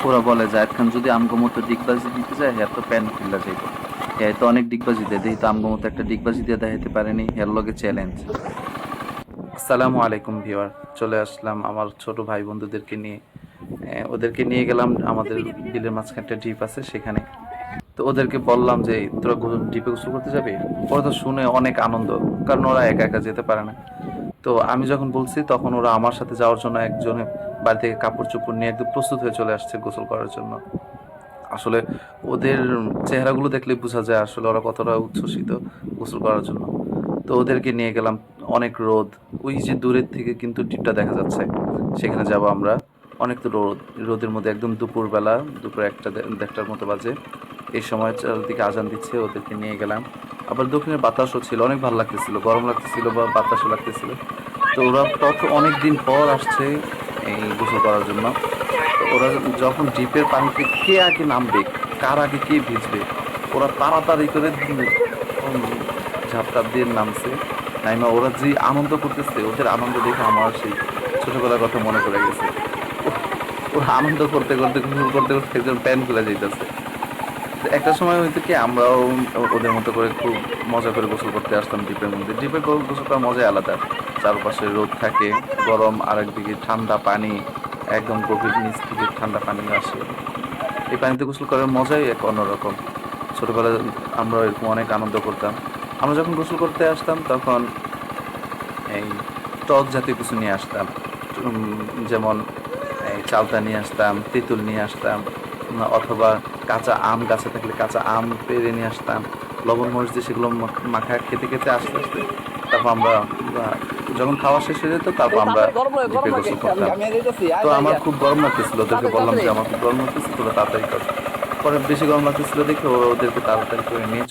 ওরা বলে যে এখন যদি আমগো মতো ডিগবাজি দিতে যায় হ্যাঁ তো প্যান খুললা যাইব। হ্যাঁ তো অনেক ডিগবাজি দেয়, দেখি তো আমগো মতো একটা ডিগবাজি দিয়ে দেখাইতে পারেনি, হের লগে চ্যালেঞ্জ। আসসালামু আলাইকুম ভিউয়ার, চলে আসলাম আমার ছোট ভাই বন্ধুদেরকে নিয়ে। ওদেরকে নিয়ে গেলাম আমাদের বিলের মাঝখানে একটা ডিপ আছে সেখানে। তো ওদেরকে বললাম যে তোরা ডিপে গোসল করতে যাবি। ওরা তো শুনে অনেক আনন্দ, কারণ ওরা একা একা যেতে পারে না। তো আমি যখন বলছি তখন ওরা আমার সাথে যাওয়ার জন্য একজনে বাড়ি থেকে কাপড় চোপড় নিয়ে একদম প্রস্তুত হয়ে চলে আসছে গোসল করার জন্য। আসলে ওদের চেহারাগুলো দেখলে বোঝা যায় আসলে ওরা কতটা উচ্ছ্বসিত গোসল করার জন্য। তো ওদেরকে নিয়ে গেলাম। অনেক রোদ, ওই যে দূরের থেকে কিন্তু ডিপটা দেখা যাচ্ছে, সেখানে যাব আমরা। অনেক তো রোদ, রোদের মধ্যে একদম দুপুরবেলা, দুপুর একটা দেড়টার মতো বাজে। এই সময় চারদিকে আজান দিচ্ছে, ওদেরকে নিয়ে গেলাম। আবার দক্ষিণের বাতাসও ছিল, অনেক ভালো লাগতেছিল, গরম লাগতেছিল বা বাতাসও লাগতেছিল। তো ওরা তত অনেক দিন পর আসছে এই গোসল করার জন্য। তো ওরা যখন ডিপের পানিতে কে আগে নামবে, কার আগে কে ভিজবে, ওরা তাড়াতাড়ি করে ঝাঁপ টাপ দিয়ে নামছে। নাইমা ওরা যে আনন্দ করতেছে, ওদের আনন্দ দেখে আমার সেই ছোটবেলার কথা মনে পড়ে গেছে। ওরা আনন্দ করতে করতে গোসল করতে করতে একজন প্যান খুলে যাইতেছে। একটা সময় হয়তো কি আমরাও ওদের মতো করে খুব মজা করে গোসল করতে আসতাম ডিপের মধ্যে। ডিপে গোসল করার মজাই আলাদা। চারপাশে রোদ থাকে, গরম, আর একদিকে ঠান্ডা পানি, একদম গভীর নিচ থেকে ঠান্ডা পানি আসে। এই পানিতে গোসল করার মজাই এক অন্যরকম। ছোটবেলায় আমরা এরকম অনেক আনন্দ করতাম। আমরা যখন গোসল করতে আসতাম তখন এই টক জাতীয় কিছু নিয়ে আসতাম। যেমন এই চালতা নিয়ে আসতাম, তেঁতুল নিয়ে আসতাম, অথবা কাঁচা আম গাছে থাকলে কাঁচা আম পেড়ে নিয়ে আসতাম। লবণ মরিচ দিয়ে সেগুলো মাখা খেতে খেতে আস্তে আস্তে তারপর আমরা যখন খাওয়া শেষ হয়ে যেত তারপর আমরা ডিপে গোসল করতাম। তো আমার খুব গরম লাগতেছিল, ওদেরকে বললাম যে আমার খুব গরম লাগতেছে, তোরা তাড়াতাড়ি কর। পরে বেশি গরম লাগতেছিল দেখে ওদেরকে তাড়াতাড়ি করে নিয়ে